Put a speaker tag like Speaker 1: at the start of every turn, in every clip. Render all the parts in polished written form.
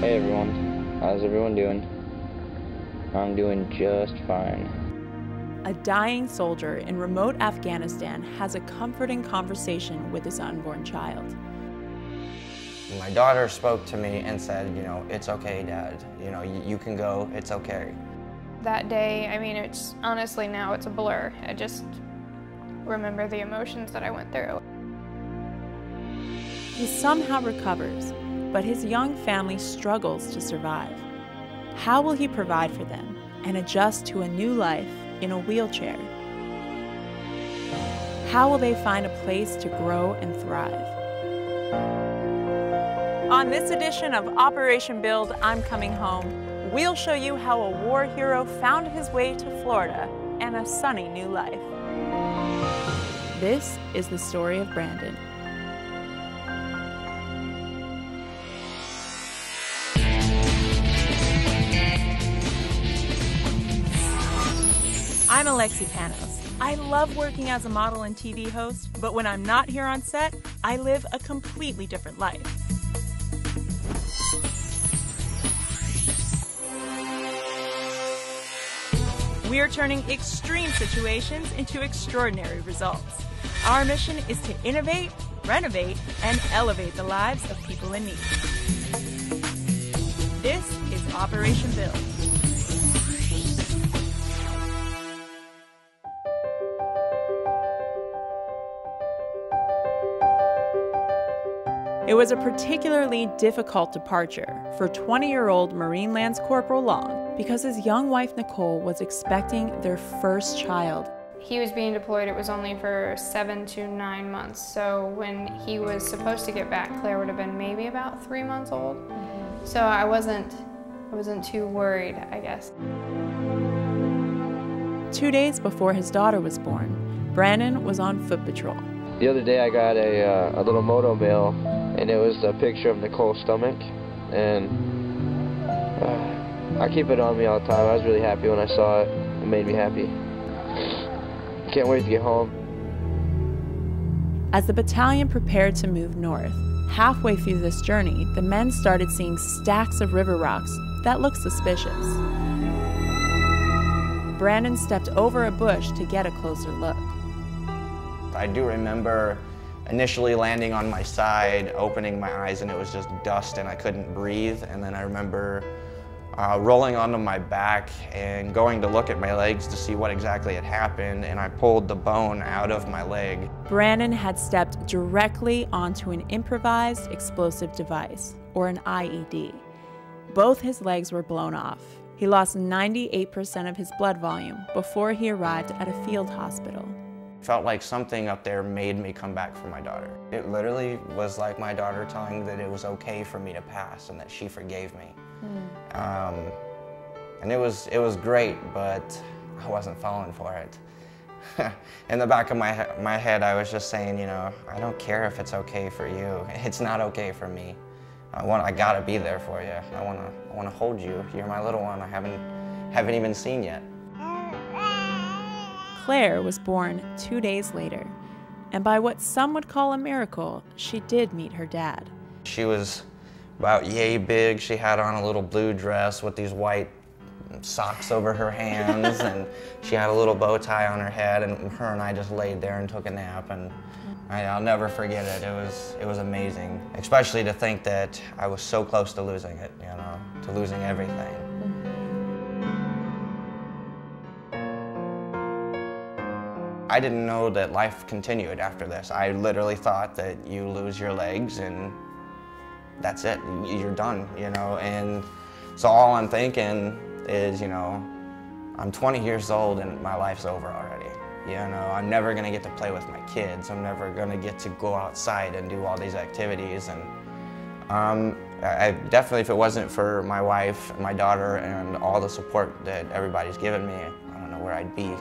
Speaker 1: Hey everyone, how's everyone doing? I'm doing just fine.
Speaker 2: A dying soldier in remote Afghanistan has a comforting conversation with his unborn child.
Speaker 3: My daughter spoke to me and said, it's okay, Dad. You can go, it's okay.
Speaker 4: That day, it's honestly now it's a blur. I just remember the emotions that I went through.
Speaker 2: He somehow recovers, but his young family struggles to survive. How will he provide for them and adjust to a new life in a wheelchair? How will they find a place to grow and thrive? On this edition of Operation Build, I'm Coming Home, we'll show you how a war hero found his way to Florida and a sunny new life. This is the story of Brandon. I'm Alexi. I love working as a model and TV host, but when I'm not here on set, I live a completely different life. We are turning extreme situations into extraordinary results. Our mission is to innovate, renovate, and elevate the lives of people in need. This is Operation Build. It was a particularly difficult departure for 20-year-old Marine Lance Corporal Long because his young wife Nicole was expecting their first child.
Speaker 4: He was being deployed, it was only for 7 to 9 months. So when he was supposed to get back, Claire would have been maybe about 3 months old. So I wasn't too worried, I guess.
Speaker 2: 2 days before his daughter was born, Brandon was on foot patrol.
Speaker 1: The other day I got a little moto mail, and it was a picture of Nicole's stomach, and I keep it on me all the time. I was really happy when I saw it. It made me happy. Can't wait to get home.
Speaker 2: As the battalion prepared to move north, halfway through this journey, the men started seeing stacks of river rocks that looked suspicious. Brandon stepped over a bush to get a closer look.
Speaker 3: I do remember initially landing on my side, opening my eyes, and it was just dust and I couldn't breathe. And then I remember rolling onto my back and going to look at my legs to see what exactly had happened, and I pulled the bone out of my leg. Brandon
Speaker 2: had stepped directly onto an improvised explosive device, or an IED. Both his legs were blown off. He lost 98% of his blood volume before he arrived at a field hospital.
Speaker 3: Felt like something up there made me come back for my daughter. It literally was like my daughter telling me that it was okay for me to pass and that she forgave me. And it was great, but I wasn't falling for it. In the back of my head, I was just saying, I don't care if it's okay for you. It's not okay for me. I gotta be there for you. I wanna hold you. You're my little one. I haven't even seen yet.
Speaker 2: Claire was born 2 days later, and by what some would call a miracle, she did meet her dad.
Speaker 3: She was about yay big. She had on a little blue dress with these white socks over her hands, and she had a little bow tie on her head, and her and I just laid there and took a nap, and I'll never forget it. It was amazing, especially to think that I was so close to losing it, to losing everything. I didn't know that life continued after this. I literally thought that you lose your legs and that's it, you're done, and so all I'm thinking is, I'm 20 years old and my life's over already. I'm never gonna get to play with my kids. I'm never gonna get to go outside and do all these activities, and I definitely, if it wasn't for my wife, my daughter, and all the support that everybody's given me, I don't know where I'd be,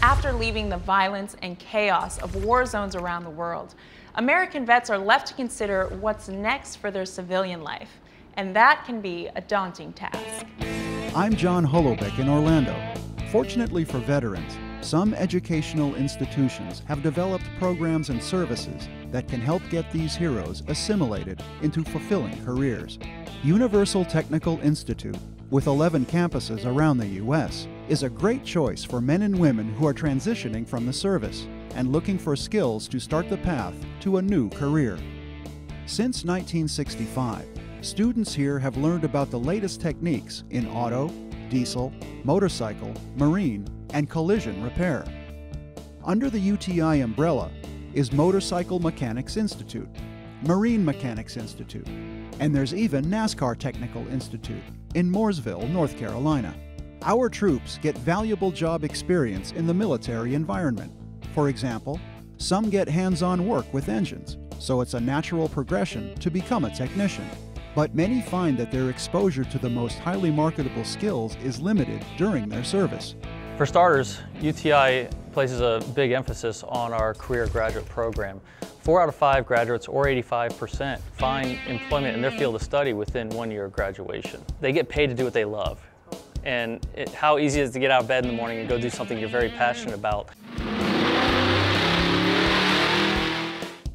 Speaker 2: After leaving the violence and chaos of war zones around the world, American vets are left to consider what's next for their civilian life, and that can be a daunting task.
Speaker 5: I'm John Holobeck in Orlando. Fortunately for veterans, Some educational institutions have developed programs and services that can help get these heroes assimilated into fulfilling careers. Universal Technical Institute, with 11 campuses around the U.S., is a great choice for men and women who are transitioning from the service and looking for skills to start the path to a new career. Since 1965, students here have learned about the latest techniques in auto, diesel, motorcycle, marine, and collision repair. Under the UTI umbrella is Motorcycle Mechanics Institute, Marine Mechanics Institute, and there's even NASCAR Technical Institute in Mooresville, North Carolina. Our troops get valuable job experience in the military environment. For example, some get hands-on work with engines, so it's a natural progression to become a technician. But many find that their exposure to the most highly marketable skills is limited during their service.
Speaker 6: For starters, UTI places a big emphasis on our career graduate program. 4 out of 5 graduates, or 85%, find employment in their field of study within 1 year of graduation. They get paid to do what they love. And how easy it is to get out of bed in the morning and go do something you're very passionate about.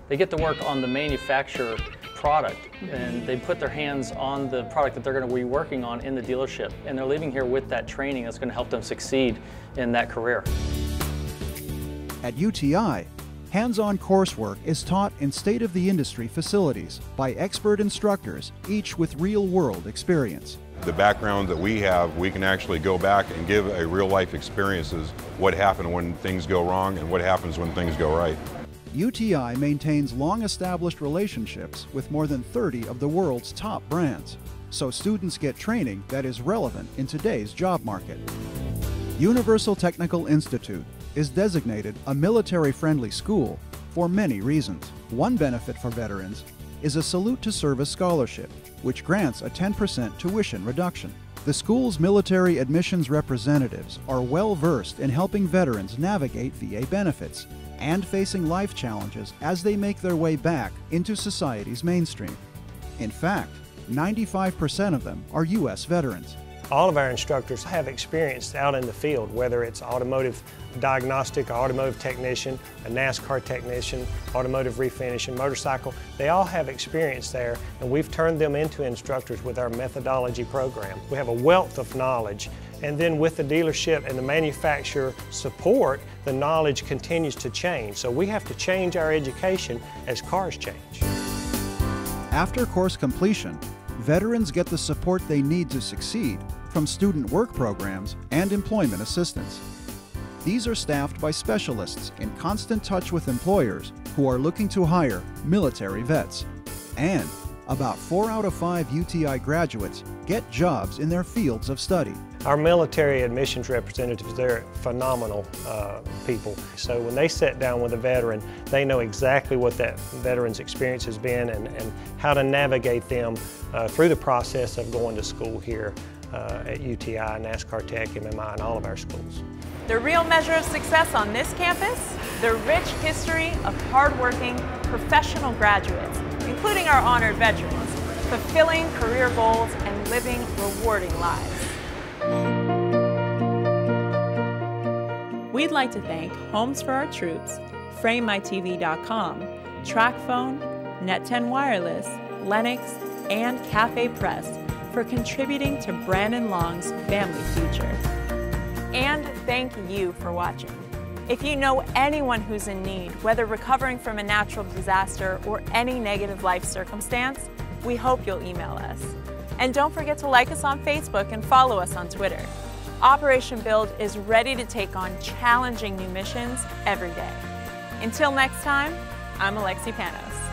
Speaker 6: They get to work on the manufacturer product, and they put their hands on the product that they're going to be working on in the dealership, and they're leaving here with that training that's going to help them succeed in that career.
Speaker 5: At UTI, hands-on coursework is taught in state-of-the-industry facilities by expert instructors, each with real-world experience.
Speaker 7: The background that we have, we can actually go back and give a real-life experiences, what happened when things go wrong and what happens when things go right.
Speaker 5: UTI maintains long-established relationships with more than 30 of the world's top brands, so students get training that is relevant in today's job market. Universal Technical Institute is designated a military-friendly school for many reasons. One benefit for veterans is a Salute to Service scholarship, which grants a 10% tuition reduction. The school's military admissions representatives are well-versed in helping veterans navigate VA benefits and facing life challenges as they make their way back into society's mainstream. In fact, 95% of them are U.S. veterans.
Speaker 8: All of our instructors have experience out in the field, whether it's automotive diagnostic, automotive technician, a NASCAR technician, automotive refinishing, motorcycle. They all have experience there, and we've turned them into instructors with our methodology program. We have a wealth of knowledge, and then with the dealership and the manufacturer support, the knowledge continues to change. So we have to change our education as cars change.
Speaker 5: After course completion, veterans get the support they need to succeed from student work programs and employment assistance. These are staffed by specialists in constant touch with employers who are looking to hire military vets. And about 4 out of 5 UTI graduates get jobs in their fields of study.
Speaker 8: Our military admissions representatives, they're phenomenal people. So when they sit down with a veteran, they know exactly what that veteran's experience has been and how to navigate them through the process of going to school here at UTI, NASCAR Tech, MMI, and all of our schools.
Speaker 2: The real measure of success on this campus, the rich history of hardworking, professional graduates, including our honored veterans, fulfilling career goals and living rewarding lives. We'd like to thank Homes for Our Troops, FrameMyTV.com, TrackPhone, Net10 Wireless, Lennox, and Cafe Press for contributing to Brandon Long's family future. And thank you for watching. If you know anyone who's in need, whether recovering from a natural disaster or any negative life circumstance, we hope you'll email us. And don't forget to like us on Facebook and follow us on Twitter. Operation Build is ready to take on challenging new missions every day. Until next time, I'm Alexi Panos.